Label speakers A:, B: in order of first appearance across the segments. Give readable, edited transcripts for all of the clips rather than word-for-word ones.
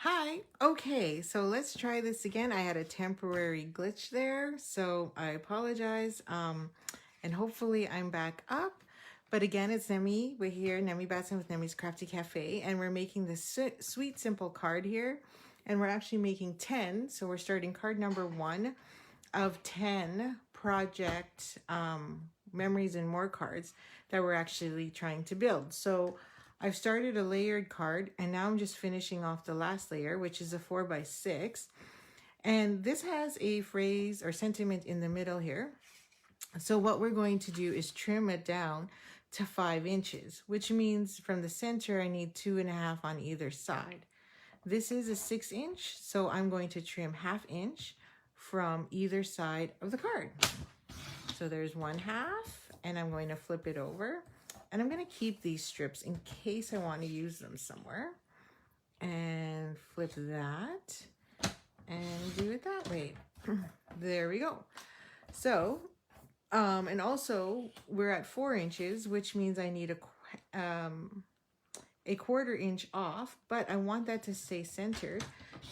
A: Hi. Okay, so let's try this again. I had a temporary glitch there, so I apologize. And hopefully I'm back up. But again, it's Nemi. We're here, Nemi Batson with Nemi's Crafty Cafe, and we're making this sweet, simple card here. And we're actually making 10, so we're starting card number 1 of 10 project memories and more cards that we're actually trying to build. So I've started a layered card and now I'm just finishing off the last layer, which is a 4x6. And this has a phrase or sentiment in the middle here. So what we're going to do is trim it down to 5 inches, which means from the center, I need 2.5 on either side. This is a 6-inch, so I'm going to trim 1/2 inch from either side of the card. So there's 1/2, and I'm going to flip it over. And I'm going to keep these strips in case I want to use them somewhere. And flip that and do it that way. There we go. So, and also we're at 4 inches, which means I need a 1/4 inch off, but I want that to stay centered.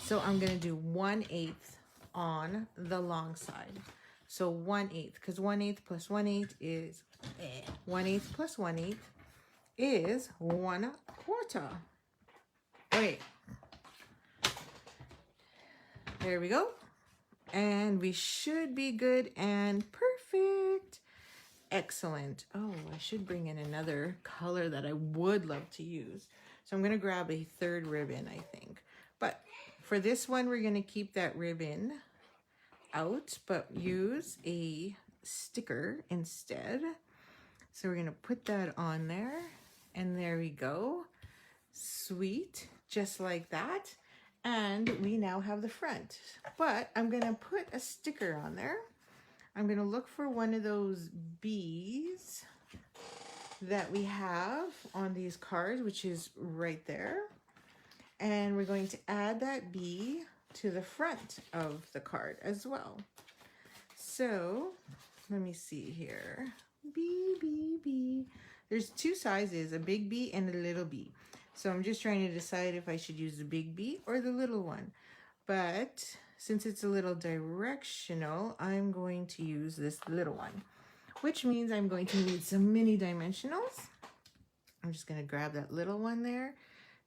A: So I'm going to do 1/8 on the long side. So 1/8, because 1/8 plus 1/8 is 1/8 plus 1/8 is 1/4. Okay. There we go. And we should be good and perfect. Excellent. Oh, I should bring in another color that I would love to use. So I'm going to grab a 3rd ribbon, I think. But for this one, we're going to keep that ribbon out, but use a sticker instead. So we're going to put that on there. And there we go. Sweet. Just like that. And we now have the front. But I'm going to put a sticker on there. I'm going to look for one of those bees that we have on these cards, which is right there. And we're going to add that bee to the front of the card as well. So let me see here. Bee, bee, bee. There's 2 sizes, a big bee and a little bee. So I'm just trying to decide if I should use the big bee or the little one. But since it's a little directional, I'm going to use this little one, which means I'm going to need some mini dimensionals. I'm just going to grab that little one there,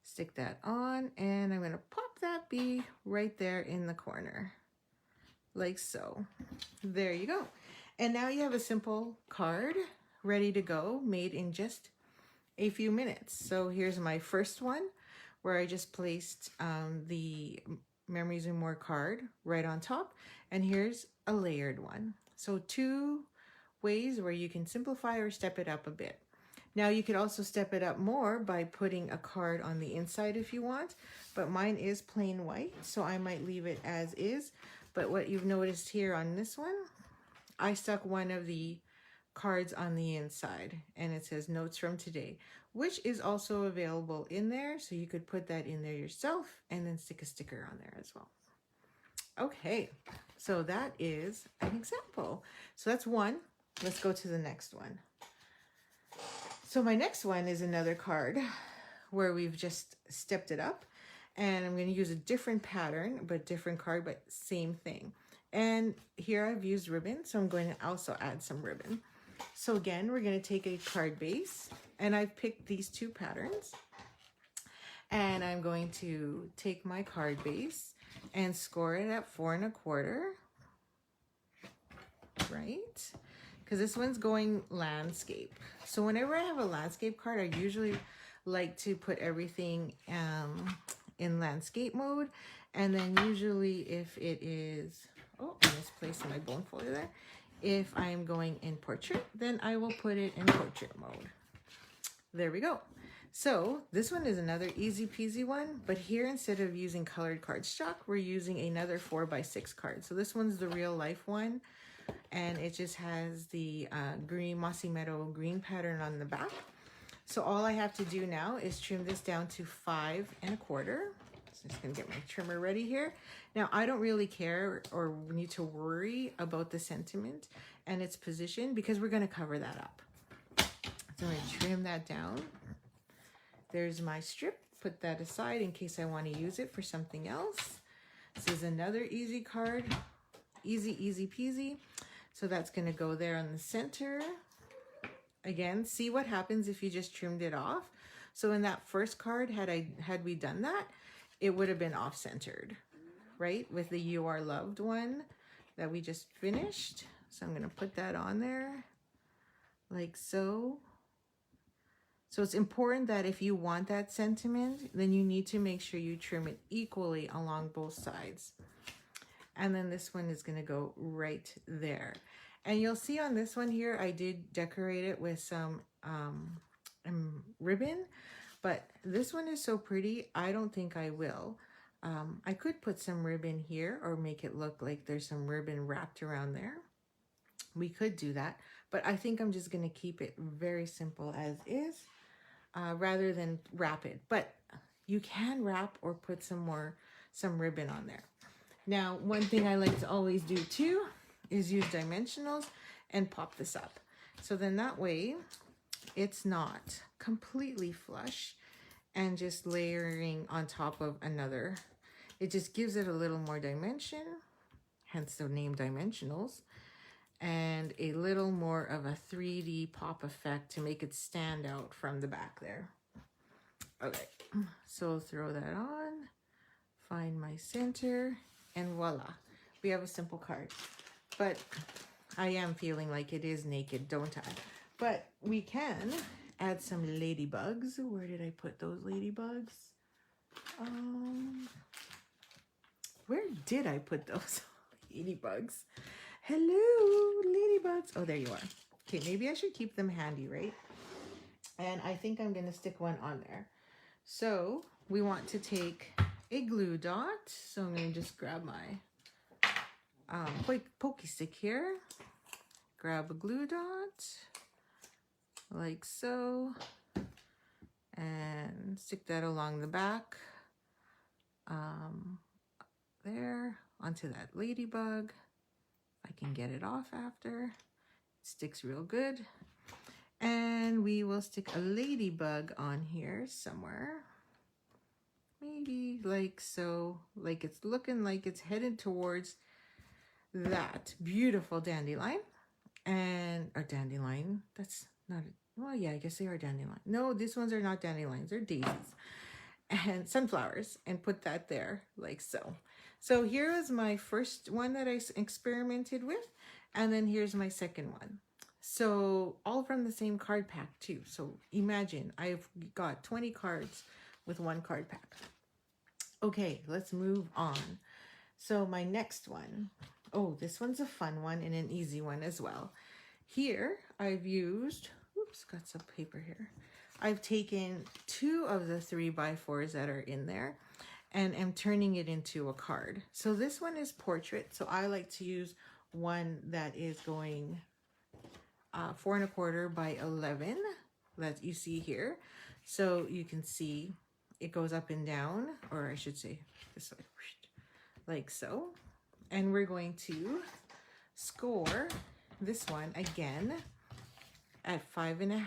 A: stick that on, and I'm going to pop that bee right there in the corner, like so. There you go. And now you have a simple card ready to go, made in just a few minutes. So here's my first one, where I just placed the Memories and More card right on top. And here's a layered one. So 2 ways where you can simplify or step it up a bit. Now you could also step it up more by putting a card on the inside if you want, but mine is plain white, so I might leave it as is. But what you've noticed here on this one, I stuck one of the cards on the inside and it says notes from today, which is also available in there. So you could put that in there yourself and then stick a sticker on there as well. Okay, so that is an example. So that's one. Let's go to the next one. So my next one is another card where we've just stepped it up, and I'm going to use a different pattern, but different card, but same thing. And here I've used ribbon, so I'm going to also add some ribbon. So again, we're going to take a card base, and I've picked these 2 patterns. And I'm going to take my card base and score it at 4 1/4, right? Because this one's going landscape. So whenever I have a landscape card, I usually like to put everything in landscape mode. And then usually if it is, oh, I misplaced my bone folder there. If I'm going in portrait, then I will put it in portrait mode. There we go. So this one is another easy peasy one, but here instead of using colored cardstock, we're using another 4x6 card. So this one's the real life one, and it just has the green mossy meadow green pattern on the back. So all I have to do now is trim this down to 5 1/4. So I'm just gonna get my trimmer ready here. Now I don't really care or need to worry about the sentiment and its position because we're gonna cover that up. So I'm gonna trim that down. There's my strip, put that aside in case I want to use it for something else. This is another easy card. Easy peasy. So that's going to go there on the center. Again, see what happens if you just trimmed it off. So in that first card, had we done that, it would have been off-centered, right? With the You Are Loved one that we just finished. So I'm going to put that on there like so. So it's important that if you want that sentiment, then you need to make sure you trim it equally along both sides. And then this one is going to go right there. And you'll see on this one here, I did decorate it with some ribbon, but this one is so pretty, I don't think I will. I could put some ribbon here or make it look like there's some ribbon wrapped around there. We could do that, but I think I'm just going to keep it very simple as is, rather than wrap it. But you can wrap or put some ribbon on there. Now, one thing I like to always do too is use dimensionals and pop this up. So then that way it's not completely flush and just layering on top of another. It just gives it a little more dimension, hence the name dimensionals, and a little more of a 3D pop effect to make it stand out from the back there. Okay, so throw that on, find my center, and voila, we have a simple card. But I am feeling like it is naked, don't I? But we can add some ladybugs. Where did I put those ladybugs? Where did I put those ladybugs? Hello, ladybugs. Oh, there you are. Okay, maybe I should keep them handy, right? And I think I'm going to stick one on there. So we want to take a glue dot. So I'm going to just grab my pokey stick here. Grab a glue dot like so, and stick that along the back there onto that ladybug. If I can get it off after, it sticks real good. And we will stick a ladybug on here somewhere, maybe like so, like it's looking like it's headed towards that beautiful dandelion. And or dandelion, that's not a, well, yeah, I guess they are dandelion. No, these ones are not dandelions, they're daisies and sunflowers, and put that there like so. So here is my first one that I experimented with, and then here's my second one. So all from the same card pack too. So imagine I've got 20 cards with one card pack. Okay, let's move on. So my next one, oh, this one's a fun one and an easy one as well. Here I've used, oops, got some paper here. I've taken 2 of the 3x4s that are in there and am turning it into a card. So this one is portrait. So I like to use one that is going 4 1/4 by 11 that you see here. So you can see it goes up and down, or I should say this way, like so. And we're going to score this one again at 5 1/2.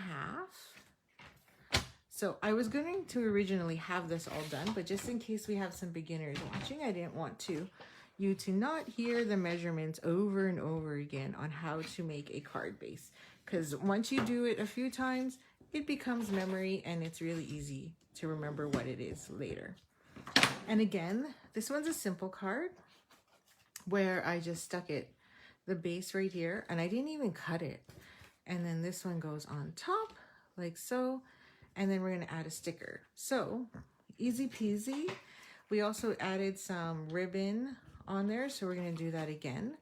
A: So I was going to originally have this all done, but just in case we have some beginners watching, I didn't want you to not hear the measurements over and over again on how to make a card base. Because once you do it a few times, it becomes memory and it's really easy to remember what it is later. And again, this one's a simple card where I just stuck the base right here, and I didn't even cut it. And then this one goes on top like so. And then we're going to add a sticker. So easy peasy. We also added some ribbon on there, so we're going to do that again.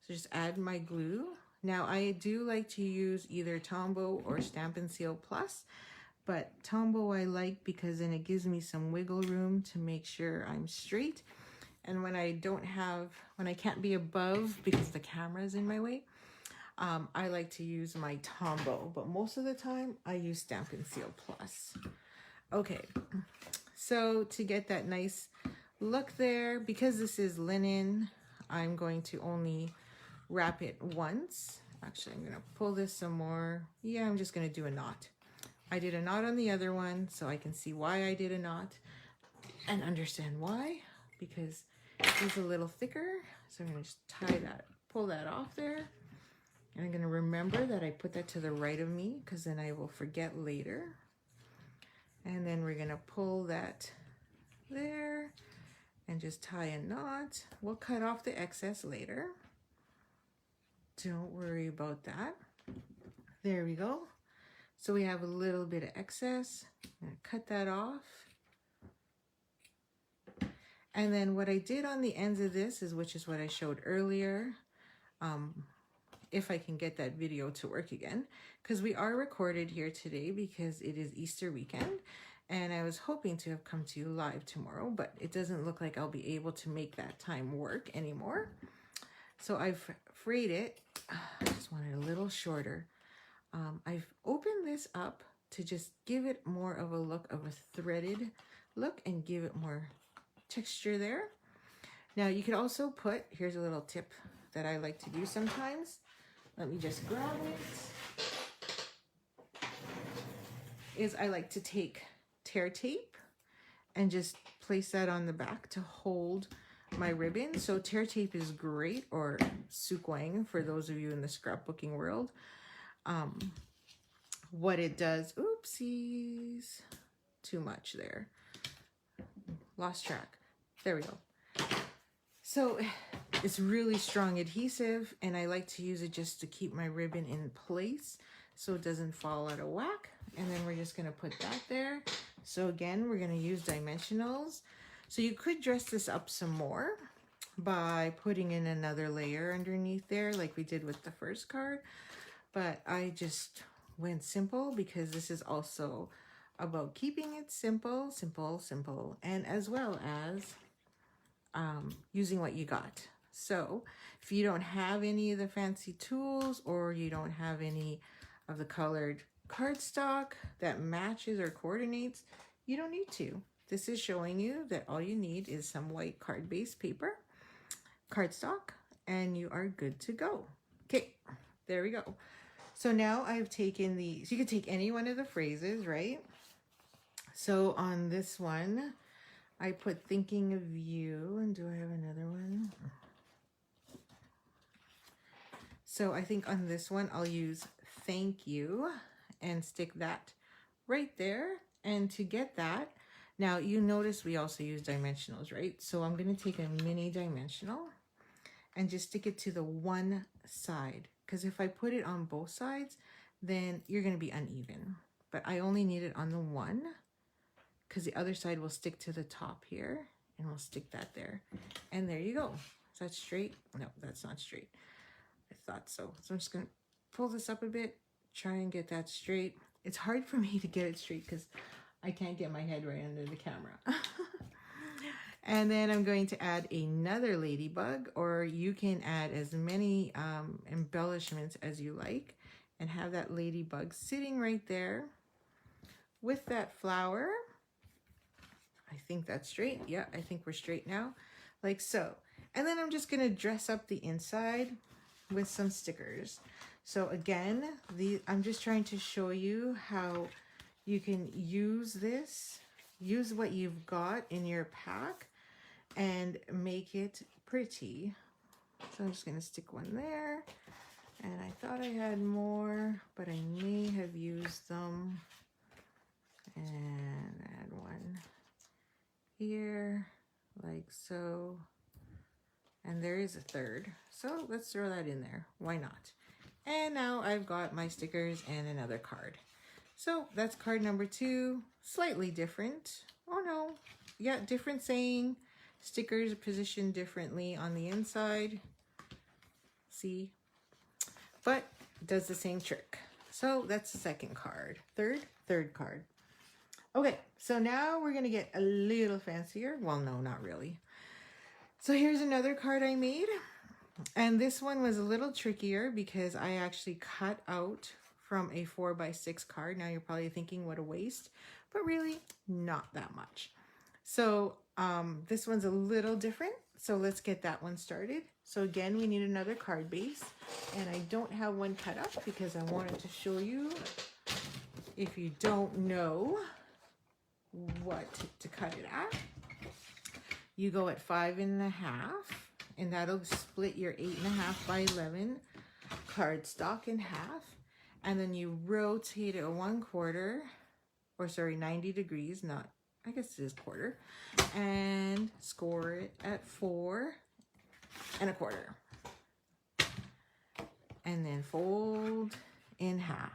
A: So just add my glue. Now I do like to use either Tombow or Stampin' Seal Plus, but Tombow I like because then it gives me some wiggle room to make sure I'm straight. And when I can't be above because the camera is in my way, I like to use my Tombow, but most of the time I use Stampin' Seal Plus. Okay, so to get that nice look there, because this is linen, I'm going to only wrap it once. Actually, I'm going to pull this some more. Yeah, I'm just going to do a knot. I did a knot on the other one, so I can see why I did a knot. and understand why, because it's a little thicker. So I'm going to just tie that, pull that off there. And I'm going to remember that I put that to the right of me, because then I will forget later. And then we're going to pull that there and just tie a knot. We'll cut off the excess later. Don't worry about that. There we go. So we have a little bit of excess. I'm going to cut that off. And then what I did on the ends of this is, which is what I showed earlier, if I can get that video to work again, because we are recorded here today because it is Easter weekend, and I was hoping to have come to you live tomorrow, but it doesn't look like I'll be able to make that time work anymore. So I've frayed it. I just want it a little shorter. I've opened this up to just give it more of a look of a threaded look and give it more texture there. Now you could also put, here's a little tip that I like to do sometimes. Let me just grab it. Is I like to take tear tape and just place that on the back to hold my ribbon. So tear tape is great, or sukwang for those of you in the scrapbooking world. What it does, oopsies, too much there. Lost track. There we go. So it's really strong adhesive, and I like to use it just to keep my ribbon in place so it doesn't fall out of whack. And then we're just going to put that there. So again, we're going to use dimensionals. So you could dress this up some more by putting in another layer underneath there like we did with the first card. But I just went simple because this is also about keeping it simple, simple, simple, and as well as using what you got. So if you don't have any of the fancy tools, or you don't have any of the colored cardstock that matches or coordinates, you don't need to. This is showing you that all you need is some white card-based paper, cardstock, and you are good to go. Okay, there we go. So now I've taken these, you could take any one of the phrases, right? So on this one, I put thinking of you, and do I have another one? So I think on this one, I'll use thank you and stick that right there. And to get that, now you notice we also use dimensionals, right? So I'm going to take a mini dimensional and just stick it to the one side. Because if I put it on both sides, then you're going to be uneven. But I only need it on the one, because the other side will stick to the top here, and we'll stick that there. And there you go. Is that straight? No, that's not straight. I thought so. So I'm just going to pull this up a bit, try and get that straight. It's hard for me to get it straight because I can't get my head right under the camera. And then I'm going to add another ladybug, or you can add as many embellishments as you like, and have that ladybug sitting right there with that flower. I think that's straight. Yeah, I think we're straight now, like so. And then I'm just going to dress up the inside with some stickers. So again, I'm just trying to show you how you can use this, use what you've got in your pack and make it pretty. So I'm just going to stick one there. And I thought I had more, but I may have used them. And add one here, like so. And there is a third. So let's throw that in there. Why not? And now I've got my stickers and another card. So that's card number 2. Slightly different. Oh no. Yeah, different saying. Stickers positioned differently on the inside. See? But it does the same trick. So that's the second card. Third card. Okay, so now we're going to get a little fancier. Well, no, not really. So here's another card I made. And this one was a little trickier because I actually cut out from a 4x6 card. Now you're probably thinking, what a waste. But really, not that much. So this one's a little different. So let's get that one started. So again, we need another card base. And I don't have one cut up because I wanted to show you, if you don't know what to cut it at. you go at 5.5, and that'll split your 8.5 by 11 cardstock in half. And then you rotate it 1/4, or sorry, 90 degrees, not, I guess it is quarter, and score it at 4.25. And then fold in half.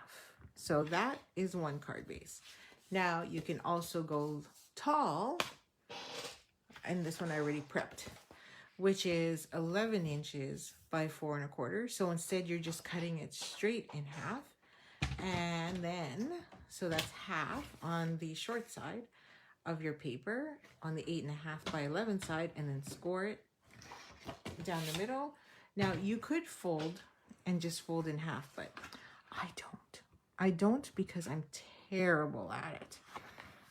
A: So that is one card base. Now you can also go tall, and this one I already prepped, which is 11 inches by 4.25. So instead you're just cutting it straight in half. And then, so that's half on the short side of your paper on the 8.5 by 11 side, and then score it down the middle. Now you could fold and just fold in half, but I don't because I'm terrible at it.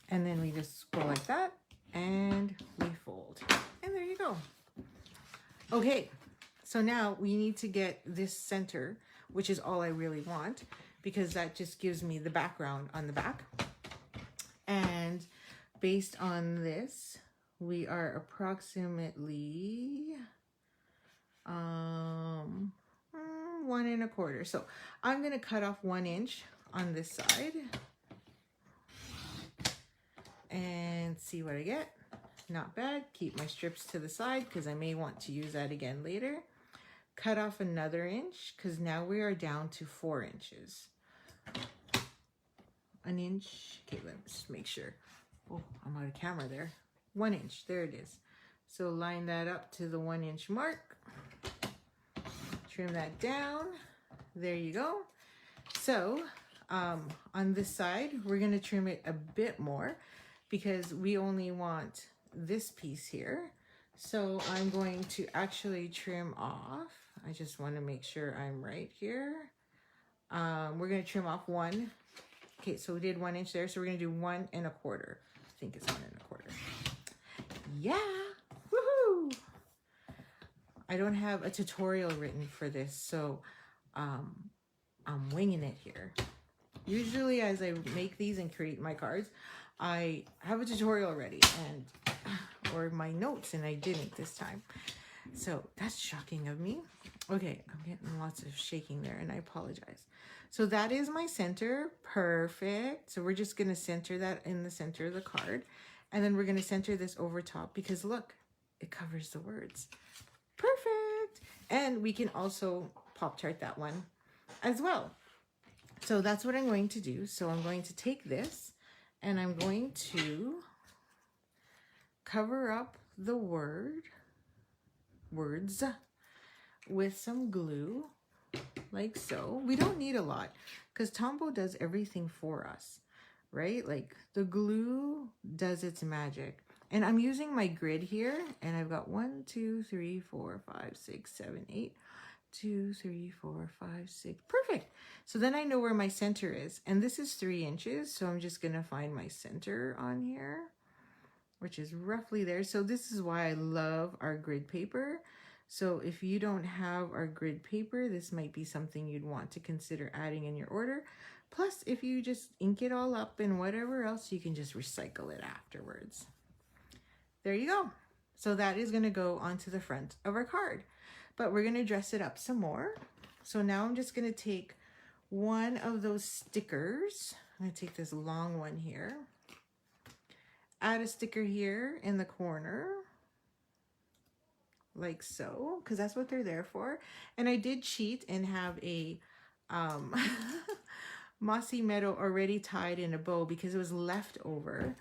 A: And then we just go like that and we fold, and there you go. Okay, so now we need to get this center, which is all I really want, because that just gives me the background on the back. And based on this, we are approximately 1.25. So I'm going to cut off 1 inch on this side and see what I get. Not bad. Keep my strips to the side because I may want to use that again later. Cut off another inch because now we are down to 4 inches. 1 inch. Okay, let's make sure. Oh, I'm out of camera there. 1 inch. There it is. So line that up to the 1 inch mark. Trim that down. There you go. So on this side, we're going to trim it a bit more because we only want this piece here. So I'm going to actually trim off. I just want to make sure I'm right here. We're going to trim off 1. Okay, so we did 1 inch there. So we're going to do 1.25. I think it's 1.25. Yeah. Woohoo! I don't have a tutorial written for this, so I'm winging it here. Usually as I make these and create my cards, I have a tutorial ready and or my notes, and I didn't this time. So that's shocking of me. Okay, I'm getting lots of shaking there, and I apologize. So that is my center. Perfect. So we're just going to center that in the center of the card. And then we're going to center this over top because look, it covers the words. Perfect. And we can also Pop-Tart that one as well. So that's what I'm going to do. So I'm going to take this and I'm going to cover up the words with some glue, like so. We don't need a lot because Tombow does everything for us, right? Like the glue does its magic. And I'm using my grid here, and I've got 1, 2, 3, 4, 5, 6, 7, 8. 2, 3, 4, 5, 6. Perfect. So then I know where my center is, and this is 3 inches. So I'm just going to find my center on here, which is roughly there. So this is why I love our grid paper. So if you don't have our grid paper, this might be something you'd want to consider adding in your order. Plus, if you just ink it all up and whatever else, you can just recycle it afterwards. There you go. So that is going to go onto the front of our card. But we're going to dress it up some more. So now I'm just going to take one of those stickers. I'm going to take this long one here. Add a sticker here in the corner. Like so, because that's what they're there for. And I did cheat and have a Mossy Meadow already tied in a bow because it was left over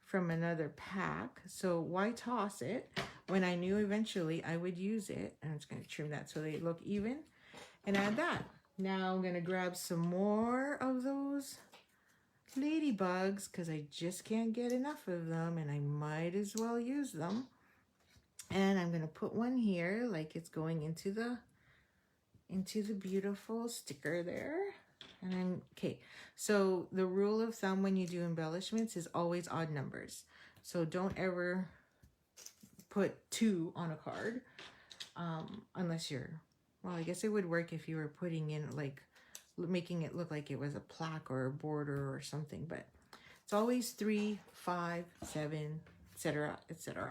A: from another pack. So why toss it when I knew eventually I would use it? And I'm just going to trim that so they look even and add that. Now I'm going to grab some more of those ladybugs because I just can't get enough of them and I might as well use them. And I'm going to put one here like it's going into the beautiful sticker there. And then, okay, so the rule of thumb when you do embellishments is always odd numbers. So don't ever put 2 on a card unless you're, well, I guess it would work if you were putting in like, making it look like it was a plaque or a border or something, but it's always 3, 5, 7, etc., etc.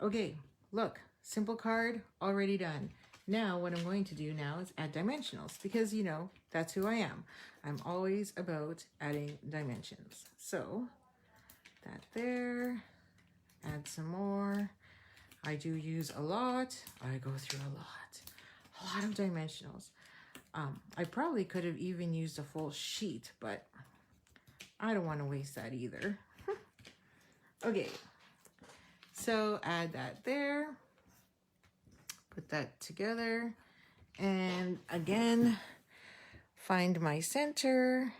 A: Okay, look, simple card already done. Now what I'm going to do now is add dimensionals because you know, that's who I am. I'm always about adding dimensions. So that there, add some more. I do use a lot. I go through a lot of dimensionals. I probably could have even used a full sheet, but I don't want to waste that either. Okay, so add that there. Put that together. And again, find my center.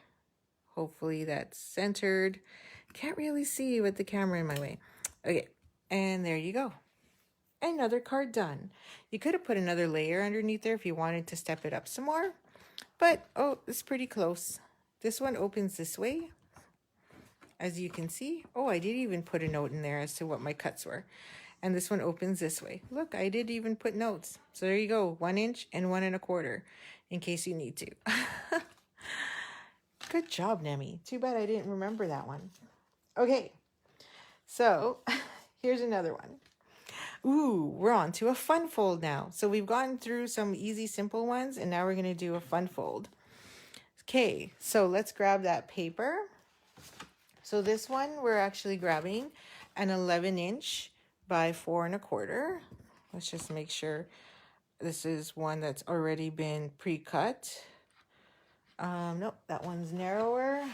A: Hopefully that's centered. Can't really see with the camera in my way. Okay, and there you go. Another card done. You could have put another layer underneath there if you wanted to step it up some more. But, oh, it's pretty close. This one opens this way, as you can see. Oh, I did even put a note in there as to what my cuts were. And this one opens this way. Look, I did even put notes. So there you go, 1 inch and 1 1/4 in case you need to. Good job, Nemi. Too bad I didn't remember that one. Okay, so here's another one. Ooh, we're on to a fun fold now. So we've gone through some easy, simple ones, and now we're going to do a fun fold. Okay, so let's grab that paper. So this one, we're actually grabbing an 11 inch by 4 1/4. Let's just make sure this is one that's already been pre-cut. Nope, that one's narrower.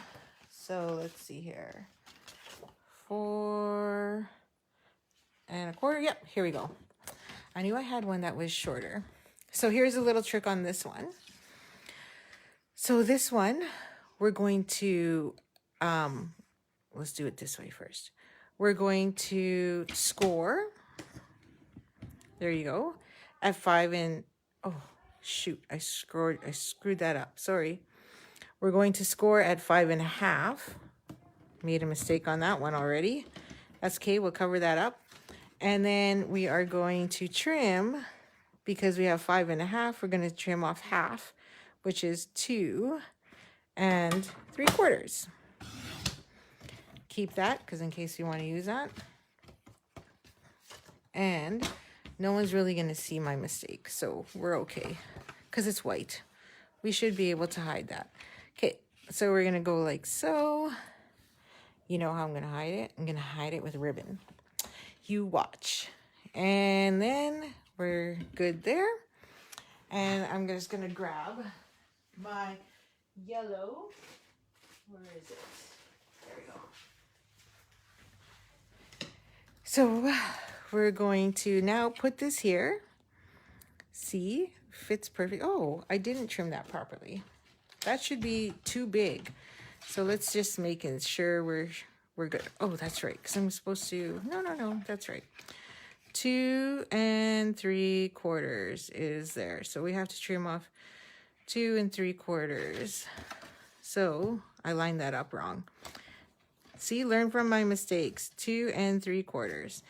A: So let's see here. 4 1/4. Yep, here we go. I knew I had one that was shorter. So here's a little trick on this one. So this one, we're going to, let's do it this way first. We're going to score. There you go. At 5 and, oh, shoot, I screwed that up. Sorry. We're going to score at 5 1/2. Made a mistake on that one already. That's okay, we'll cover that up. And then we are going to trim, because we have 5 1/2, we're going to trim off half, which is 2 3/4. Keep that, because in case you want to use that. And no one's really going to see my mistake, so we're okay, because it's white. We should be able to hide that. Okay, so we're going to go like so. You know how I'm going to hide it? I'm going to hide it with ribbon. You watch. And then we're good there. And I'm just going to grab my yellow. Where is it? There we go. So we're going to now put this here. See? Fits perfect. Oh, I didn't trim that properly. That should be too big. So let's just make sure we're good. Oh, that's right, because I'm supposed to, no, that's right. 2 3/4 is there. So we have to trim off 2 3/4. So I lined that up wrong. See, learn from my mistakes. 2 3/4.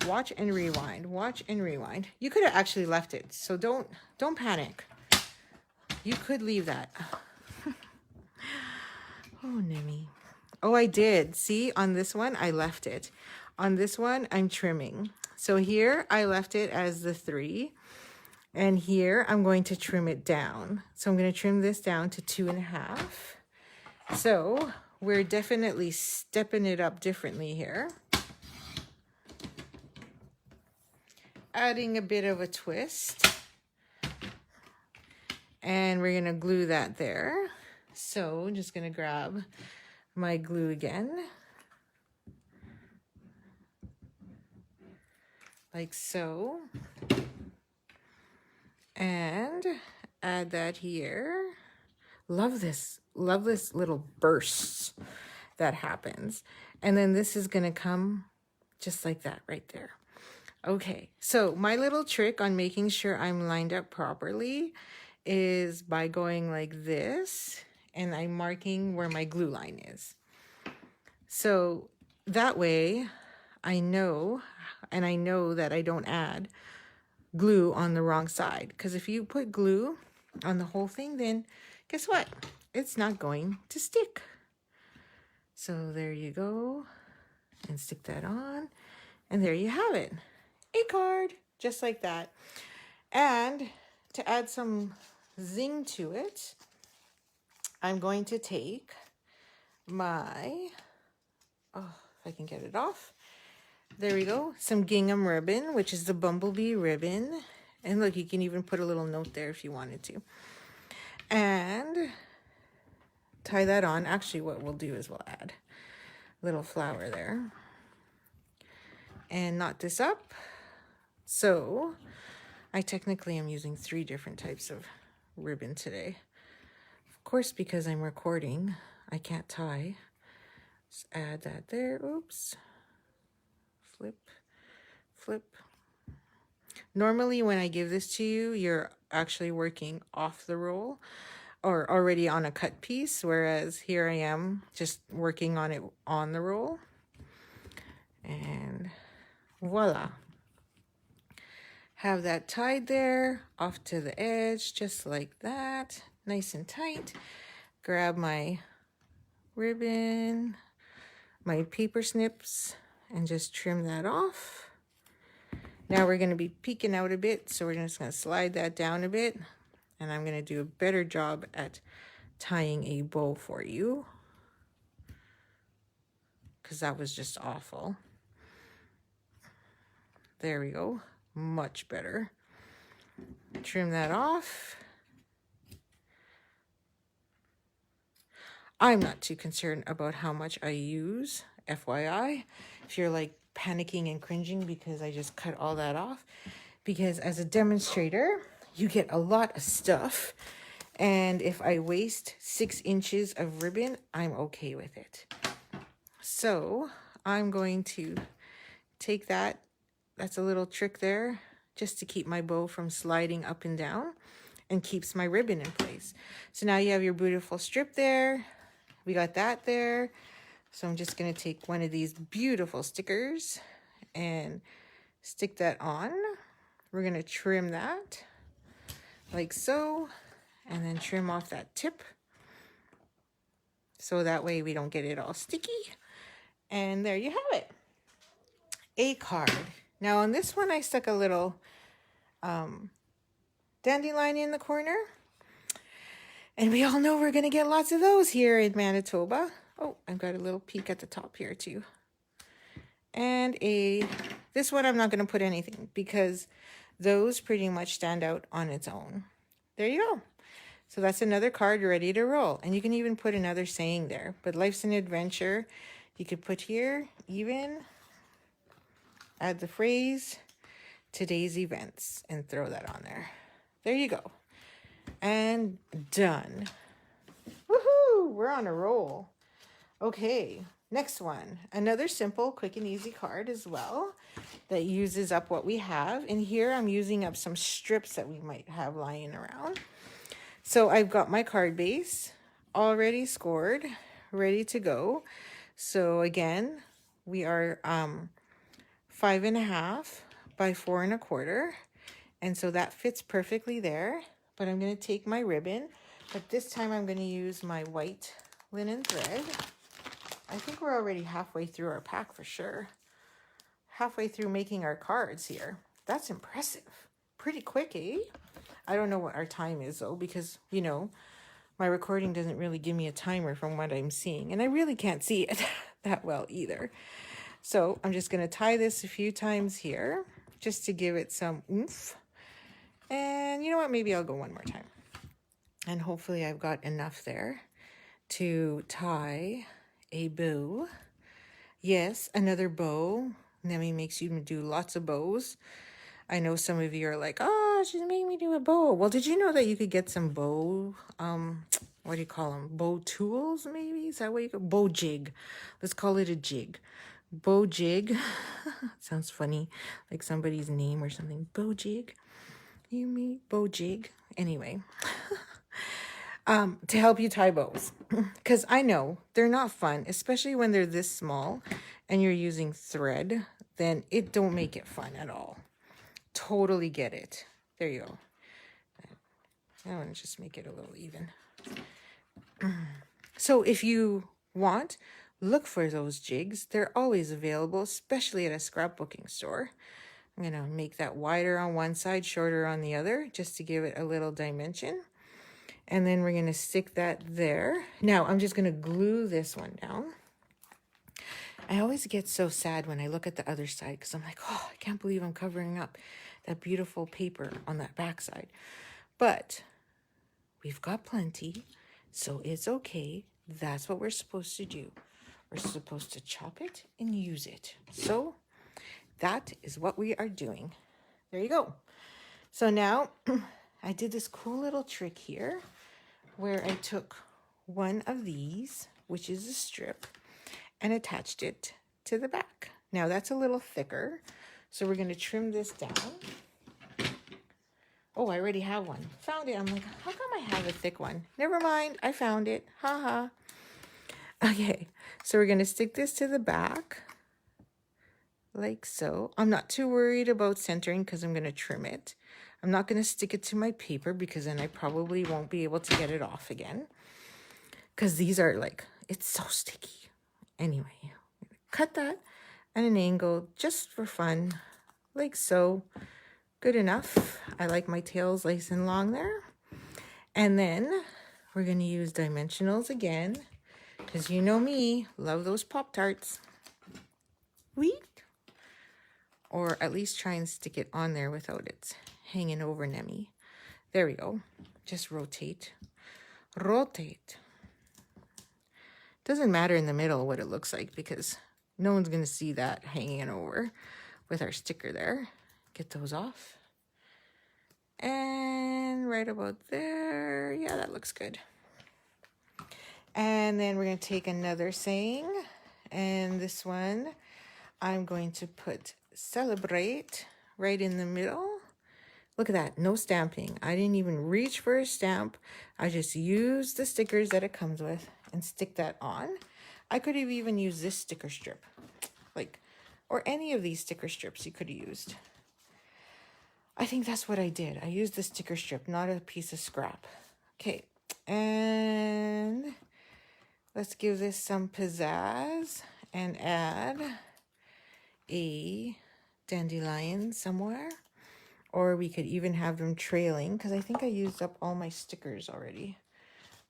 A: Watch and rewind. Watch and rewind. You could have actually left it, so don't panic. You could leave that. Oh, Nemi. Oh, I did. See, on this one, I left it. On this one, I'm trimming. So here, I left it as the 3. And here, I'm going to trim it down. So I'm going to trim this down to 2 1/2. So we're definitely stepping it up differently here. Adding a bit of a twist. And we're going to glue that there. So I'm just going to grab my glue again. Like so. And add that here. Love this little bursts that happens. And then this is going to come just like that right there. Okay, so my little trick on making sure I'm lined up properly is by going like this, and I'm marking where my glue line is. So that way I know, and I know that I don't add glue on the wrong side. Because if you put glue on the whole thing, then guess what? It's not going to stick. So there you go. And stick that on. And there you have it. a card, just like that. And to add some zing to it, I'm going to take my, oh, if I can get it off. There we go. Some gingham ribbon, which is the bumblebee ribbon. And look, you can even put a little note there if you wanted to. And tie that on. Actually, what we'll do is we'll add a little flower there. And knot this up. So I technically am using 3 different types of ribbon today. Of course, because I'm recording, I can't tie. Just add that there. Oops. Flip, flip. Normally when I give this to you, you're actually working off the roll or already on a cut piece, whereas here I am just working on it on the roll. And voila. Have that tied there, off to the edge, just like that, nice and tight. Grab my ribbon, my paper snips, and just trim that off. Now we're going to be peeking out a bit, so we're just going to slide that down a bit, and I'm going to do a better job at tying a bow for you, because that was just awful. There we go. Much better. Trim that off. I'm not too concerned about how much I use, FYI. If you're like panicking and cringing because I just cut all that off, because as a demonstrator, you get a lot of stuff. And if I waste 6 inches of ribbon, I'm okay with it. So I'm going to take that. That's a little trick there, just to keep my bow from sliding up and down and keeps my ribbon in place. So now you have your beautiful strip there. We got that there. So I'm just going to take one of these beautiful stickers and stick that on. We're going to trim that like so, and then trim off that tip. So that way we don't get it all sticky. And there you have it. A card. Now on this one, I stuck a little dandelion in the corner. And we all know we're going to get lots of those here in Manitoba. Oh, I've got a little peek at the top here too. And this one I'm not going to put anything because those pretty much stand out on its own. There you go. So that's another card ready to roll. And you can even put another saying there. But life's an adventure. You could put here, even add the phrase, today's events, and throw that on there. There you go. And done. Woohoo! We're on a roll. Okay, next one. Another simple, quick and easy card as well that uses up what we have. And here I'm using up some strips that we might have lying around. So I've got my card base already scored, ready to go. So again, we are 5.5 by 4 1/4. And so that fits perfectly there. But I'm going to take my ribbon, but this time I'm going to use my white linen thread. I think we're already halfway through our pack for sure. Halfway through making our cards here. That's impressive. Pretty quick, eh? I don't know what our time is though, because, you know, my recording doesn't really give me a timer from what I'm seeing. And I really can't see it that well either. So I'm just going to tie this a few times here just to give it some oomph. And you know what? Maybe I'll go one more time. And hopefully I've got enough there to tie a bow. Yes, another bow. Nemi makes you do lots of bows. I know some of you are like, oh, she's made me do a bow. Well, did you know that you could get some bow, what do you call them? Bow tools, maybe? Is that what you call bow jig? Let's call it a jig. Bow jig. Sounds funny, like somebody's name or something. Bow jig. You mean bow jig? Anyway. To help you tie bows. Because I know they're not fun, especially when they're this small and you're using thread, then it don't make it fun at all. Totally get it. There you go. I want to just make it a little even. So if you want, look for those jigs. They're always available, especially at a scrapbooking store. I'm going to make that wider on one side, shorter on the other, just to give it a little dimension. And then we're going to stick that there. Now, I'm just going to glue this one down. I always get so sad when I look at the other side because I'm like, oh, I can't believe I'm covering up that beautiful paper on that back side. But we've got plenty, so it's okay. That's what we're supposed to do. We're supposed to chop it and use it. So that is what we are doing. There you go. So now I did this cool little trick here where I took one of these, which is a strip, and attached it to the back. Now that's a little thicker, so we're going to trim this down. Oh, I already have one. Found it. I'm like, how come I have a thick one? Never mind. I found it. Haha. Okay, so we're going to stick this to the back like so. I'm not too worried about centering because I'm going to trim it. I'm not going to stick it to my paper because then I probably won't be able to get it off again. Because these are like, it's so sticky. Anyway, I'm gonna cut that at an angle just for fun, like so. Good enough. I like my tails nice and long there. And then we're going to use dimensionals again, because you know me, love those Pop-Tarts. Wheat. Or at least try and stick it on there without it hanging over Nemi. There we go. Just rotate. Rotate. Doesn't matter in the middle what it looks like because no one's going to see that hanging over with our sticker there. Get those off. And right about there. Yeah, that looks good. And then we're going to take another saying. And this one, I'm going to put celebrate right in the middle. Look at that. No stamping. I didn't even reach for a stamp. I just used the stickers that it comes with and stick that on. I could have even used this sticker strip. Or any of these sticker strips you could have used. I think that's what I did. I used the sticker strip, not a piece of scrap. Okay, and let's give this some pizzazz and add a dandelion somewhere. Or we could even have them trailing because I think I used up all my stickers already.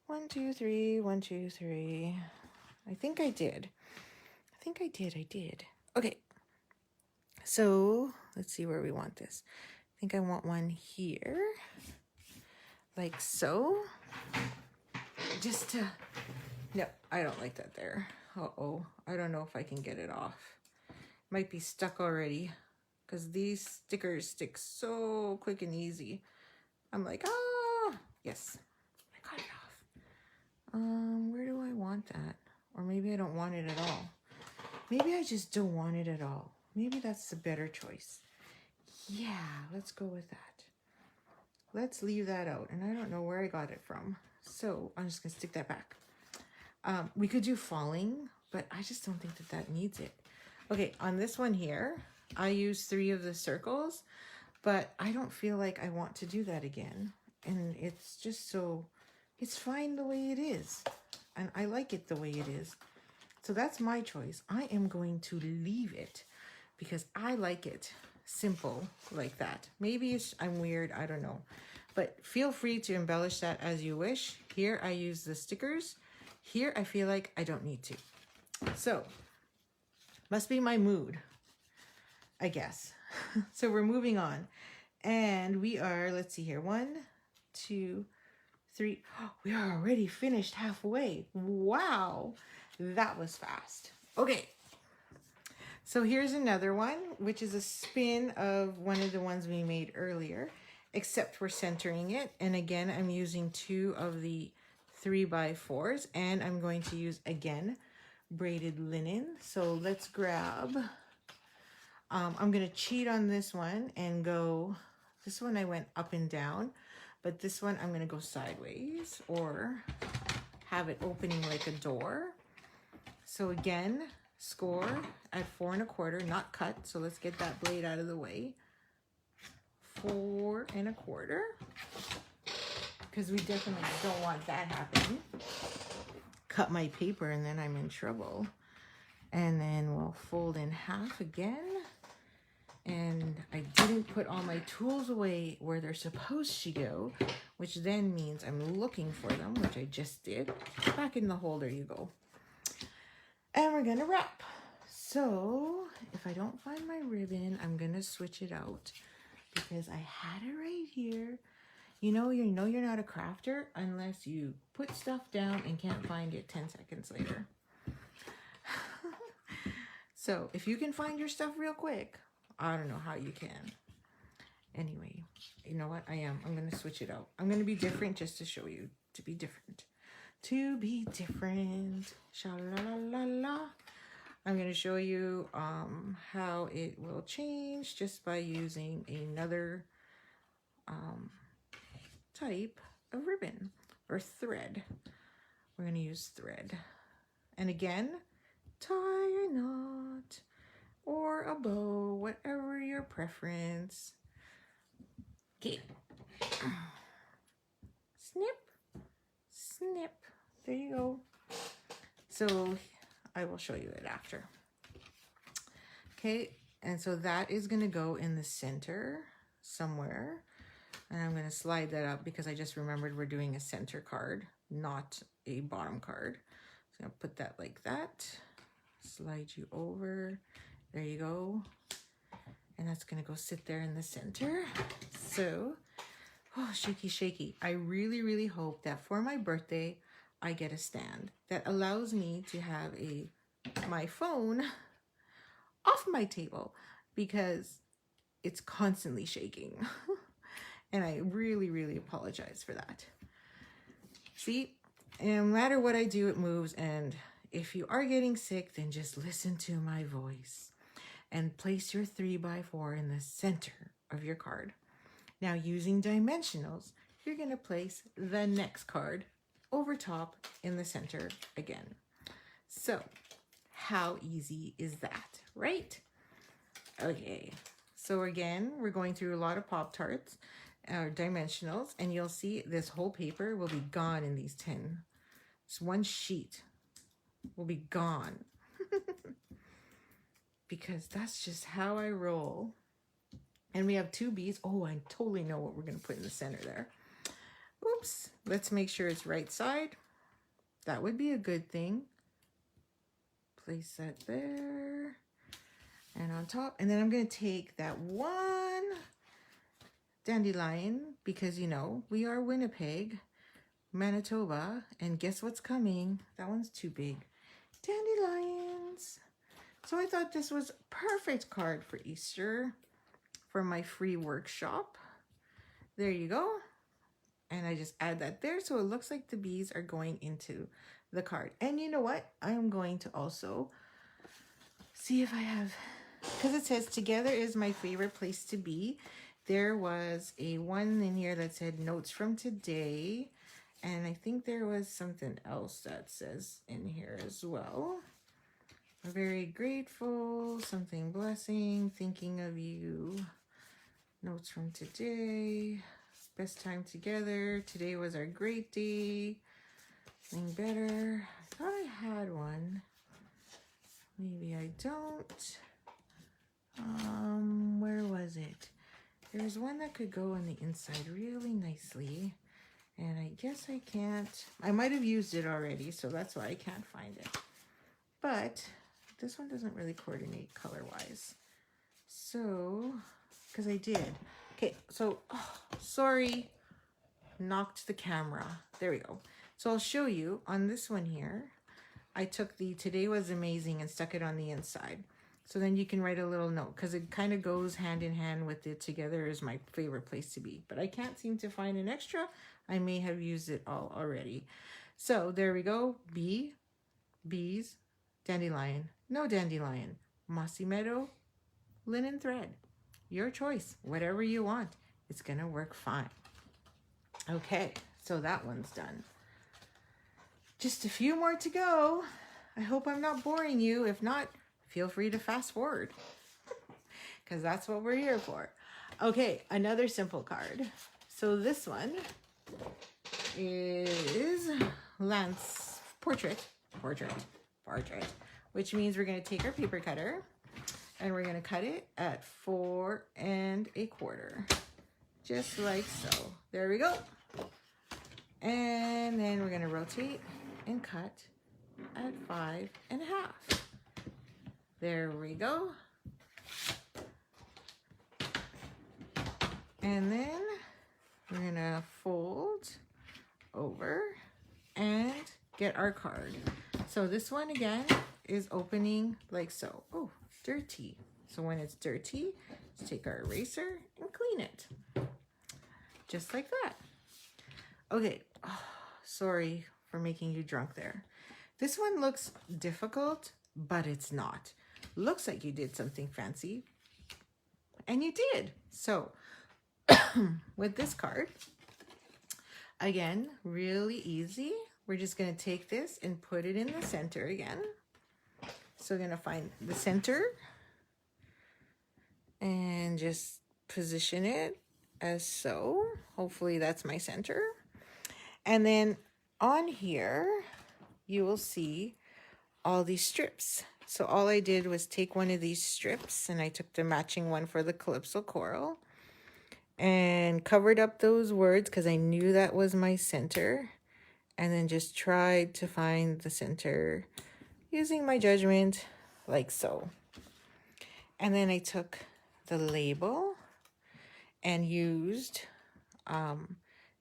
A: 1, 2, 3, 1, 2, 3. I think I did. I did. Okay. So let's see where we want this. I think I want one here, like so. Just to, no, I don't like that there. Uh-oh, I don't know if I can get it off. Might be stuck already because these stickers stick so quick and easy. I'm like, ah, yes, I got it off. Where do I want that? Or maybe I don't want it at all. Maybe I just don't want it at all. Maybe that's the better choice. Yeah, let's go with that. Let's leave that out. And I don't know where I got it from. So I'm just going to stick that back. We could do falling, but I just don't think that that needs it. Okay, on this one here, I used 3 of the circles, but I don't feel like I want to do that again. And it's just so, it's fine the way it is. And I like it the way it is. So that's my choice. I am going to leave it because I like it simple like that. Maybe I'm weird, I don't know. But feel free to embellish that as you wish. Here I use the stickers. Here I feel like I don't need to. So, must be my mood, I guess. So we're moving on. And we are, let's see here, 1, 2, 3. Oh, we are already finished halfway. Wow, that was fast. Okay. So here's another one, which is a spin of one of the ones we made earlier, except we're centering it. And again, I'm using 2 of the 3x4s, and I'm going to use, again, braided linen. So let's grab, I'm going to cheat on this one and go, this one I went up and down, but this one I'm going to go sideways or have it opening like a door. So again, score at 4 1/4, not cut. So let's get that blade out of the way. 4 1/4, because we definitely don't want that happening. Cut my paper and then I'm in trouble. And then we'll fold in half again. And I didn't put all my tools away where they're supposed to go, which then means I'm looking for them, which I just did. Back in the hole, there you go. And we're gonna wrap. So if I don't find my ribbon, I'm gonna switch it out because I had it right here. You know you're not a crafter unless you put stuff down and can't find it 10 seconds later. So if you can find your stuff real quick, I don't know how you can. Anyway, you know what? I'm going to switch it out. I'm going to be different just to show you. To be different. To be different. Sha-la-la-la-la. I'm going to show you how it will change just by using another type of ribbon or thread. We're going to use thread. And again, tie a knot or a bow, whatever your preference. Okay. Snip, snip. There you go. So I will show you it after. Okay, and so that is going to go in the center somewhere. And I'm going to slide that up because I just remembered we're doing a center card, not a bottom card. So I'm going to put that like that. Slide you over. There you go. And that's going to go sit there in the center. So, oh, shaky, shaky. I really, really hope that for my birthday, I get a stand that allows me to have my phone off my table because it's constantly shaking. And I really, really apologize for that. See, no matter what I do, it moves. And if you are getting sick, then just listen to my voice and place your 3x4 in the center of your card. Now, using dimensionals, you're going to place the next card over top in the center again. So, how easy is that, right? Okay, so again, we're going through a lot of Pop-Tarts, dimensionals, and you'll see this whole paper will be gone in these 10. This one sheet will be gone. Because that's just how I roll. And we have 2 beads. Oh, I totally know what we're going to put in the center there. Oops. Let's make sure it's right side. That would be a good thing. Place that there. And on top. And then I'm going to take that one dandelion because, you know, we are Winnipeg, Manitoba. And guess what's coming? That one's too big. Dandelions. So I thought this was a perfect card for Easter for my free workshop. There you go. And I just add that there so it looks like the bees are going into the card. And you know what? I am going to also see if I have, because it says together is my favorite place to be. There was a one in here that said notes from today. And I think there was something else that says in here as well. Very grateful, something blessing, thinking of you. Notes from today. Best time together. Today was our great day. Feeling better. I thought I had one. Maybe I don't. Where was it? There's one that could go on the inside really nicely. And I guess I can't. I might have used it already, so that's why I can't find it. But this one doesn't really coordinate color-wise. So, because I did. Okay, so, oh, sorry, knocked the camera. There we go. So I'll show you on this one here. I took the today was amazing and stuck it on the inside. So then you can write a little note because it kind of goes hand in hand with it. Together is my favorite place to be. But I can't seem to find an extra. I may have used it all already. So there we go. Bee, bees, dandelion, no dandelion, mossy meadow, linen thread. Your choice, whatever you want. It's going to work fine. Okay, so that one's done. Just a few more to go. I hope I'm not boring you. If not, feel free to fast forward because that's what we're here for. Okay, another simple card. So this one is portrait, which means we're going to take our paper cutter And we're going to cut it at 4 1/4. Just like so. There we go. And then we're going to rotate and cut at 5 1/2. There we go. And then we're going to fold over and get our card. So this one again is opening like so. Oh, dirty. So when it's dirty, let's take our eraser and clean it. Just like that. Okay, oh, sorry for making you drunk there. This one looks difficult, but it's not. Looks like you did something fancy, and you did. So with this card, again, really easy. We're just going to take this and put it in the center again. So we're going to find the center and just position it as so. Hopefully that's my center. And then on here, you will see all these strips. So all I did was take one of these strips and I took the matching one for the Calypso Coral and covered up those words because I knew that was my center, and then just tried to find the center using my judgment like so. And then I took the label and used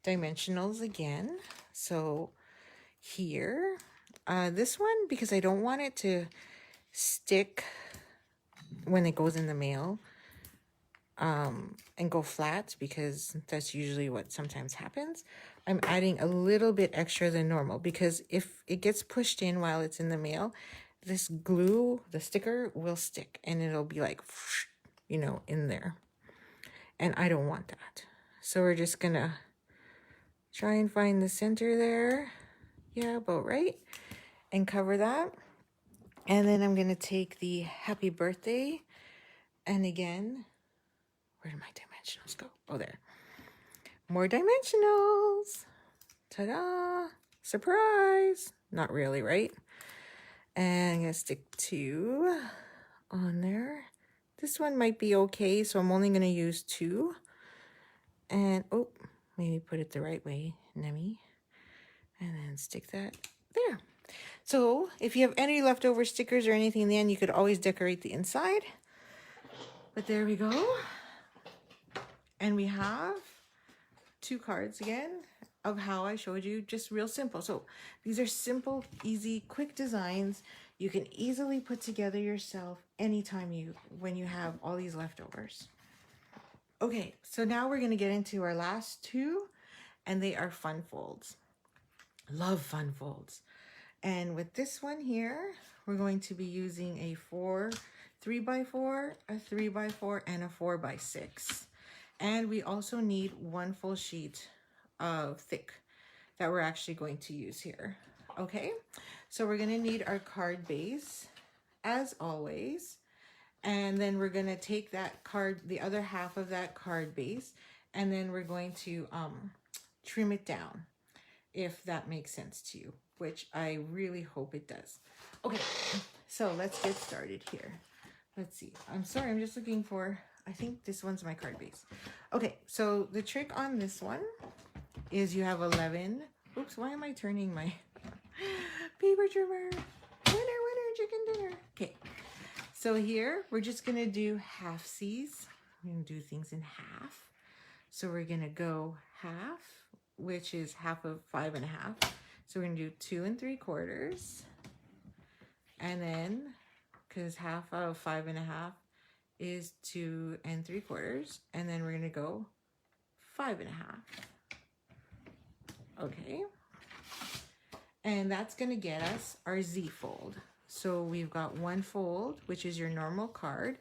A: dimensionals again. So here, this one, because I don't want it to stick when it goes in the mail, and go flat, because that's usually what sometimes happens. I'm adding a little bit extra than normal because if it gets pushed in while it's in the mail, this glue, the sticker, will stick and it'll be like, you know, in there. And I don't want that. So we're just gonna try and find the center there. Yeah, about right. And cover that. And then I'm gonna take the happy birthday. And again, where did my dimensionals go? Oh, there. More dimensionals. Ta-da. Surprise. Not really, right? And I'm going to stick 2 on there. This one might be okay, so I'm only going to use 2. And, oh, maybe put it the right way, Nemi. And then stick that there. So if you have any leftover stickers or anything in the end, you could always decorate the inside. But there we go. And we have 2 cards again of how I showed you, just real simple. So these are simple, easy, quick designs you can easily put together yourself anytime when you have all these leftovers. Okay, so now we're going to get into our last 2, and they are fun folds. Love fun folds. And with this one here, we're going to be using a 3x4, a 3x4, and a 4x6. And we also need 1 full sheet of thick that we're actually going to use here. Okay, so we're going to need our card base as always. And then we're going to take that card, the other half of that card base, and then we're going to trim it down, if that makes sense to you, which I really hope it does. Okay, so let's get started here. Let's see. I'm sorry, I'm just looking for, I think this one's my card base. Okay, so the trick on this one is you have 11. Oops, why am I turning my paper trimmer? Winner, chicken dinner. Okay, so here we're just going to do half C's. We're going to do things in half. So we're going to go half, which is half of 5 1/2. So we're going to do 2 3/4. And then, because half of 5 1/2 is 2 3/4, and then we're going to go 5 1/2. Okay, and that's going to get us our Z fold. So we've got 1 fold, which is your normal card,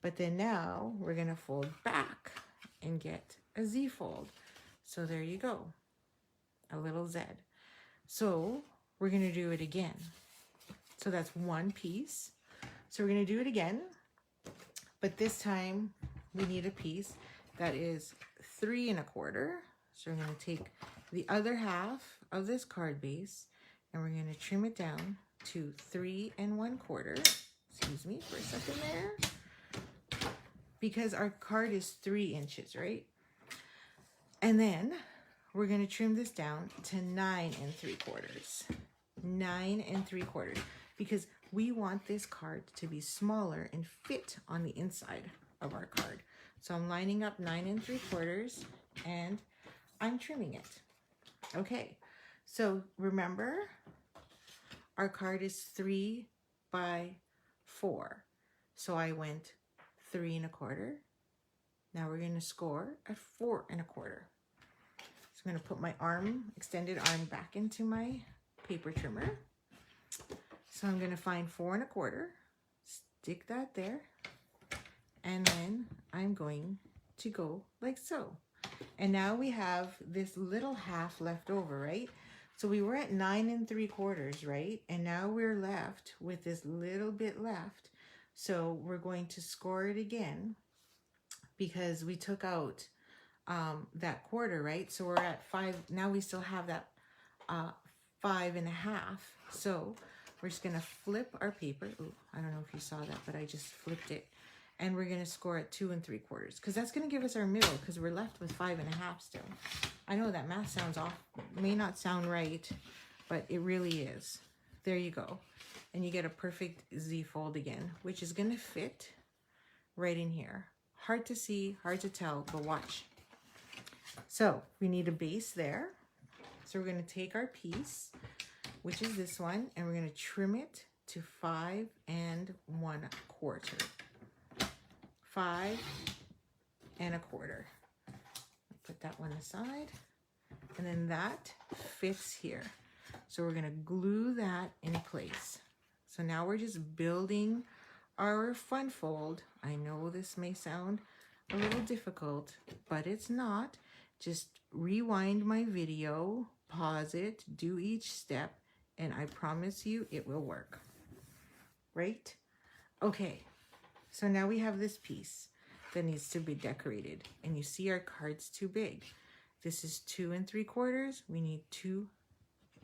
A: but then now we're going to fold back and get a Z fold. So there you go, a little Z. So we're going to do it again. So that's 1 piece. So we're going to do it again, but this time we need a piece that is 3 1/4. So we're going to take the other half of this card base and we're going to trim it down to 3 1/4. Excuse me for a second there. because our card is 3 inches, right? And then we're going to trim this down to 9 3/4. 9 3/4, because we want this card to be smaller and fit on the inside of our card. So I'm lining up 9 3/4 and I'm trimming it. Okay, so remember, our card is 3 by 4. So I went 3 1/4. Now we're going to score at 4 1/4. So I'm going to put my extended arm back into my paper trimmer. So I'm going to find 4 1/4, stick that there, and then I'm going to go like so. And now we have this little half left over, right? So we were at 9 3/4, right? And now we're left with this little bit left. So we're going to score it again because we took out that quarter, right? So we're at 5. Now we still have that 5 1/2. So we're just going to flip our paper. Ooh, I don't know if you saw that, but I just flipped it. And we're going to score at 2 3/4, because that's going to give us our middle, because we're left with 5 1/2 still. I know that math sounds off, may not sound right, but it really is. There you go. And you get a perfect Z fold again, which is going to fit right in here. Hard to see, hard to tell, but watch. So we need a base there. So we're going to take our piece, which is this one, and we're going to trim it to 5 1/4. 5 1/4. Put that one aside. And then that fits here. So we're going to glue that in place. So now we're just building our fun fold. I know this may sound a little difficult, but it's not. Just rewind my video, pause it, do each step, and I promise you it will work. Right? Okay. So now we have this piece that needs to be decorated, and you see our card's too big. This is 2 3/4. We need 2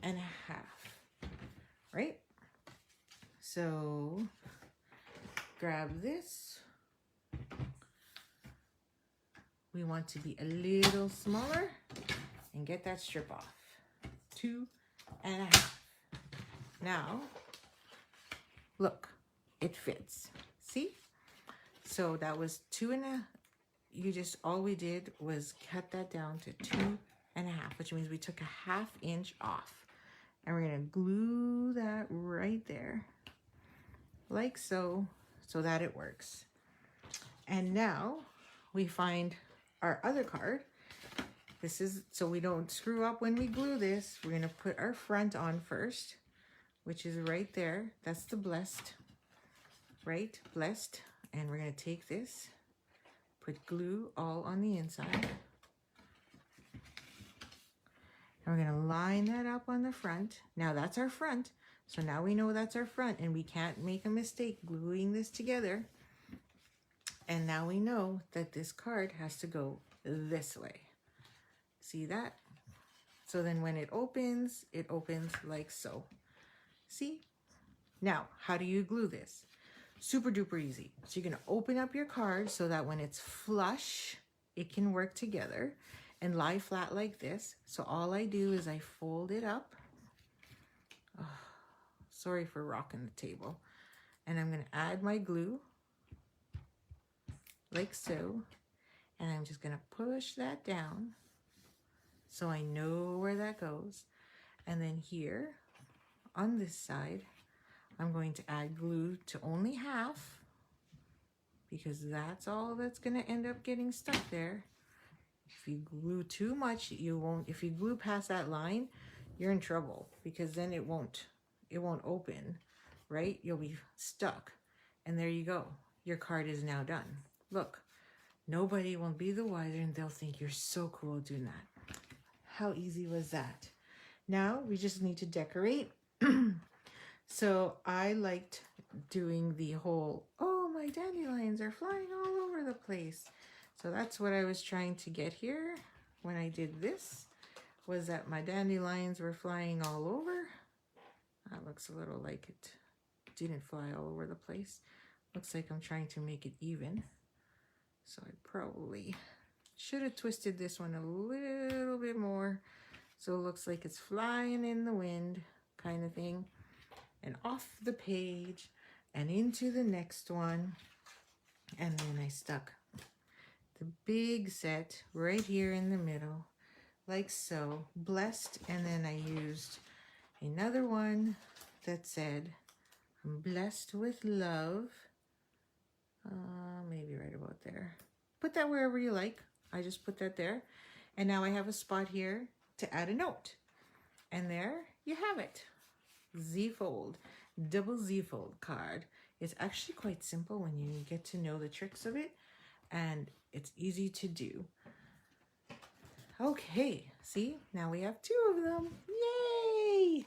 A: 1/2, right? So grab this. We want to be a little smaller and get that strip off. 2 1/2. Now, look, it fits. See? So that was 2 1/2. All we did was cut that down to 2 1/2, which means we took a 1/2 inch off. And we're going to glue that right there, like so, so that it works. And now we find our other card. This is, so we don't screw up when we glue this, we're going to put our front on first, which is right there. That's the blessed, right? Blessed. And we're going to take this, put glue all on the inside. And we're going to line that up on the front. Now that's our front. So now we know that's our front, and we can't make a mistake gluing this together. And now we know that this card has to go this way. See that? So then when it opens like so. See? Now, how do you glue this? Super duper easy. So you're going to open up your card so that when it's flush, it can work together and lie flat like this. So all I do is I fold it up. Oh, sorry for rocking the table. And I'm going to add my glue like so. And I'm just going to push that down so I know where that goes. And then here on this side, I'm going to add glue to only half, because that's all that's going to end up getting stuck there. If you glue too much, you won't. If you glue past that line, you're in trouble, because then it won't open, right? You'll be stuck. And there you go. Your card is now done. Look, nobody will be the wiser, and they'll think you're so cool doing that. How easy was that? Now we just need to decorate. So I liked doing the whole, oh, my dandelions are flying all over the place. So that's what I was trying to get here when I did this, was that my dandelions were flying all over. That looks a little like it didn't fly all over the place. Looks like I'm trying to make it even. So I probably should have twisted this one a little bit more so it looks like it's flying in the wind kind of thing. And off the page and into the next one. And then I stuck the big set right here in the middle, like so, blessed. And then I used another one that said, I'm blessed with love. Maybe right about there. Put that wherever you like. I just put that there. And now I have a spot here to add a note. And there you have it. Z-fold, double Z-fold card. It's actually quite simple when you get to know the tricks of it, and it's easy to do. Okay, see, now we have 2 of them. Yay!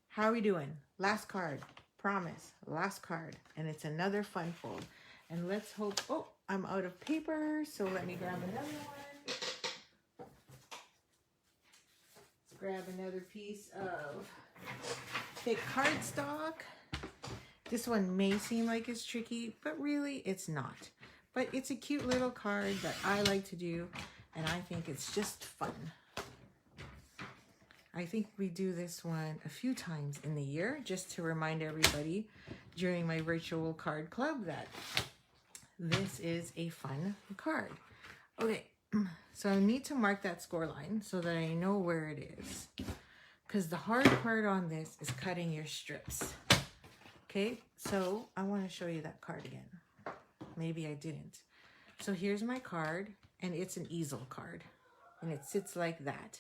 A: How are we doing? Last card, promise, last card, and it's another fun fold. And let's hope, oh, I'm out of paper, so let me grab another one. Let's grab another piece of thick cardstock. This one may seem like it's tricky, but really it's not. But it's a cute little card that I like to do, and I think it's just fun. I think we do this one a few times in the year just to remind everybody during my virtual card club that this is a fun card. Okay, so I need to mark that score line so that I know where it is. Because the hard part on this is cutting your strips. Okay, so I want to show you that card again. Maybe I didn't. So here's my card, and it's an easel card. And it sits like that.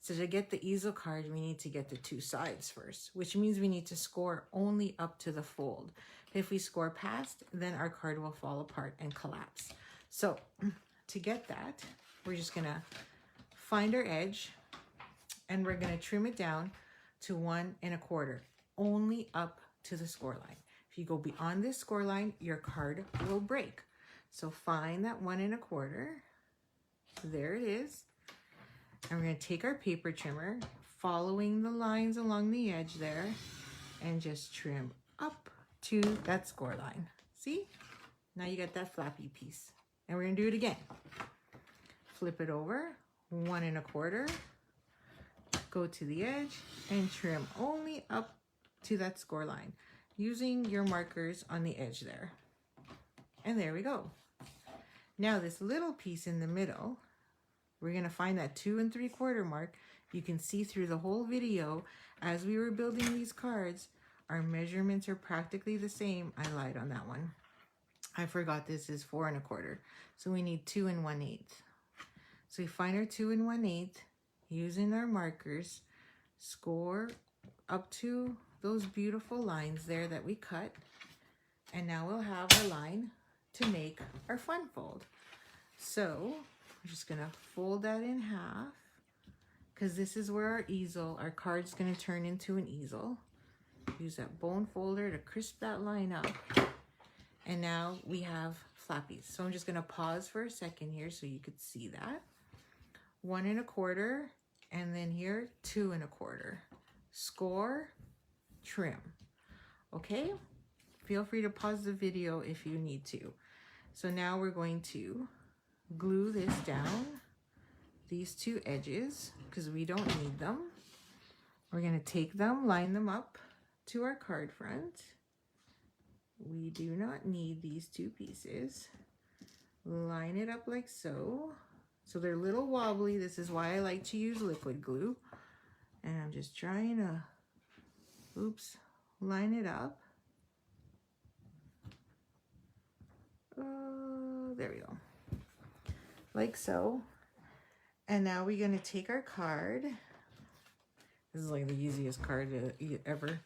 A: So to get the easel card, we need to get the 2 sides first, which means we need to score only up to the fold. If we score past, then our card will fall apart and collapse. So to get that, we're just going to find our edge, and we're going to trim it down to 1 1/4, only up to the score line. If you go beyond this score line, your card will break. So find that 1 1/4. There it is. And we're going to take our paper trimmer, following the lines along the edge there, and just trim up to that score line. See? Now you got that flappy piece. And we're going to do it again. Flip it over, 1 1/4. Go to the edge and trim only up to that score line using your markers on the edge there. And there we go. Now this little piece in the middle, we're going to find that 2 3/4 mark. You can see through the whole video as we were building these cards, our measurements are practically the same. I lied on that one. I forgot this is 4 1/4. So we need 2 1/8. So we find our 2 1/8 using our markers, score up to those beautiful lines there that we cut. And now we'll have our line to make our fun fold. So we're just going to fold that in half, because this is where our card's going to turn into an easel. Use that bone folder to crisp that line up. And now we have flappies. So I'm just going to pause for a second here so you could see that. 1 1/4, and then here 2 1/4. Score, trim. Okay? Feel free to pause the video if you need to. So now we're going to glue this down, these 2 edges, because we don't need them. We're going to take them, line them up to our card front. We do not need these 2 pieces. Line it up like so. So they're a little wobbly. This is why I like to use liquid glue. And I'm just trying to, line it up. There we go. Like so. And now we're going to take our card. This is like the easiest card ever.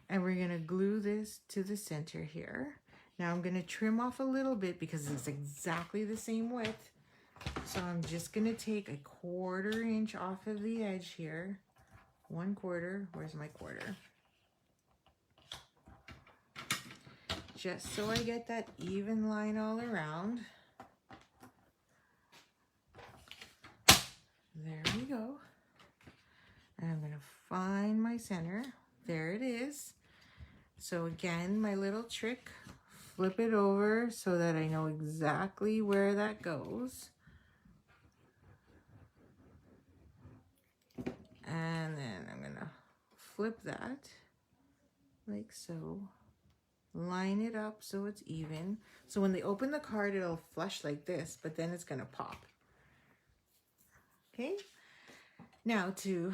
A: And we're going to glue this to the center here. Now I'm going to trim off a little bit because it's exactly the same width. So I'm just going to take a 1/4 inch off of the edge here. 1/4. Where's my 1/4? Just so I get that even line all around. There we go. And I'm going to find my center. There it is. So again, my little trick, flip it over so that I know exactly where that goes. And then I'm gonna flip that like so. Line it up so it's even. So when they open the card, it'll flush like this, but then it's gonna pop. Okay, now to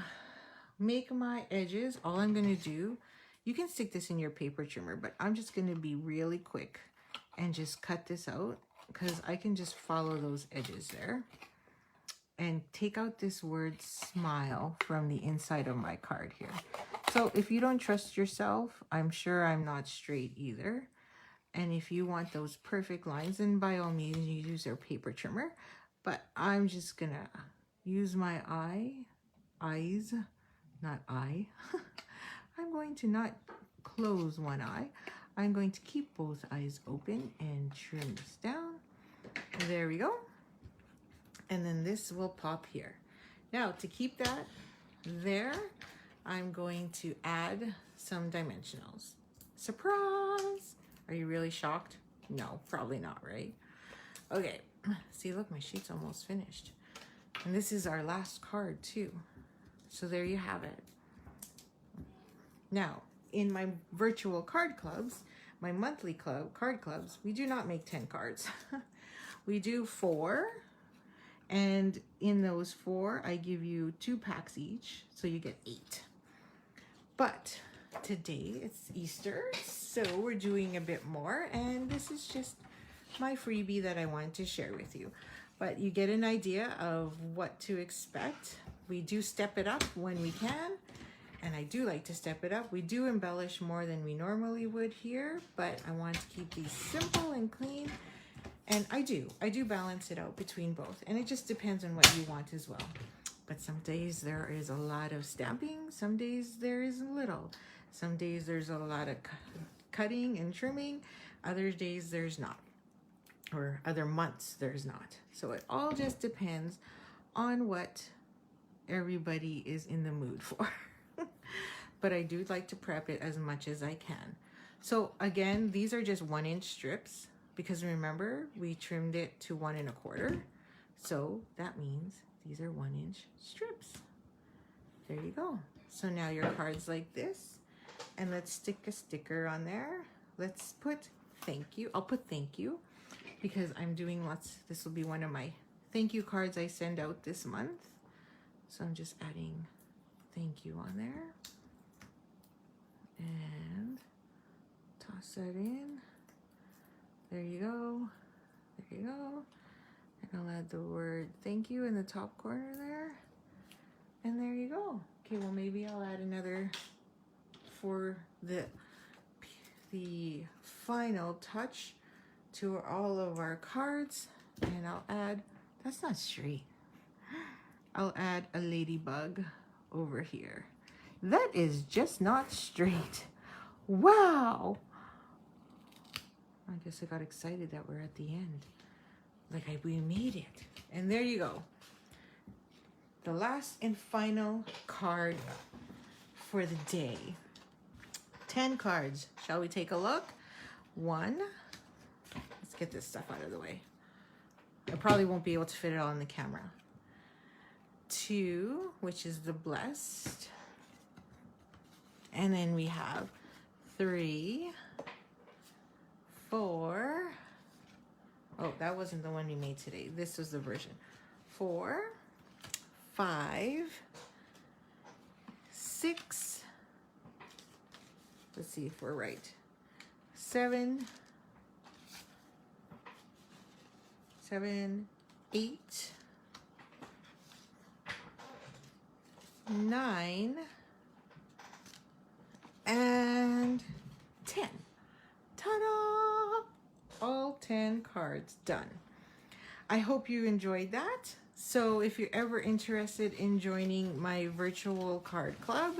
A: make my edges, all I'm gonna do, you can stick this in your paper trimmer, but I'm just gonna be really quick and just cut this out because I can just follow those edges there and take out this word smile from the inside of my card here. So if you don't trust yourself, I'm sure I'm not straight either. And if you want those perfect lines, then by all means you use your paper trimmer. But I'm just gonna use my eyes, not eye. I'm going to not close one eye. I'm going to keep both eyes open and trim this down. There we go. And then this will pop here. Now to keep that there, I'm going to add some dimensionals. Surprise! Are you really shocked? No, probably not, right? Okay, see, look, my sheet's almost finished. And this is our last card too. So there you have it. Now, in my virtual card clubs, my monthly card clubs, we do not make 10 cards. We do 4. And in those 4, I give you 2 packs each, so you get 8. But today it's Easter, so we're doing a bit more, and this is just my freebie that I wanted to share with you. But you get an idea of what to expect. We do step it up when we can, and I do like to step it up. We do embellish more than we normally would here, but I want to keep these simple and clean. And I do balance it out between both, and it just depends on what you want as well. But some days there is a lot of stamping, some days there is little. Some days there's a lot of cutting and trimming, other days there's not, or other months there's not. So it all just depends on what everybody is in the mood for. But I do like to prep it as much as I can. So again, these are just 1-inch strips, because remember, we trimmed it to 1 1/4. So that means these are 1-inch strips. There you go. So now your card's like this. And let's stick a sticker on there. Let's put thank you. I'll put thank you because I'm doing lots. This will be one of my thank you cards I send out this month. So I'm just adding thank you on there. And toss that in. There you go. There you go. And I'll add the word thank you in the top corner there. And there you go. Okay, well maybe I'll add another for the final touch to all of our cards. And I'll add, that's not straight. I'll add a ladybug over here. That is just not straight. Wow. I guess I got excited that we're at the end. Like we made it. And there you go. The last and final card for the day. 10 cards. Shall we take a look? 1. Let's get this stuff out of the way. I probably won't be able to fit it all in the camera. 2, which is the blessed. And then we have 3, 4. Oh, that wasn't the one we made today. This was the version. 4, 5, 6. Let's see if we're right. 7, 8, 9, and 10. Ta-da! All 10 cards done. I hope you enjoyed that. So if you're ever interested in joining my virtual card club,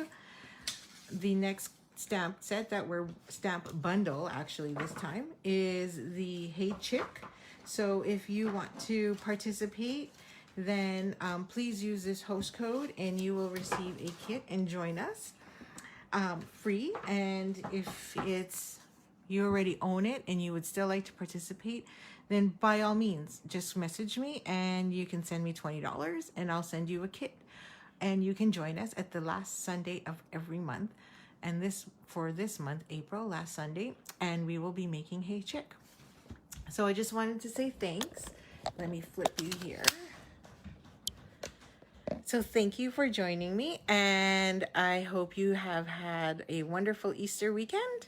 A: the next stamp set that we're stamp bundle actually this time is the Hey Chick. So if you want to participate, then please use this host code and you will receive a kit and join us free. And if you already own it and you would still like to participate, then by all means, just message me and you can send me $20 and I'll send you a kit. And you can join us at the last Sunday of every month. And for this month, April, last Sunday, and we will be making Hey Chick. So I just wanted to say thanks. Let me flip you here. So thank you for joining me, and I hope you have had a wonderful Easter weekend.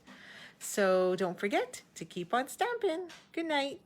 A: So don't forget to keep on stamping. Good night.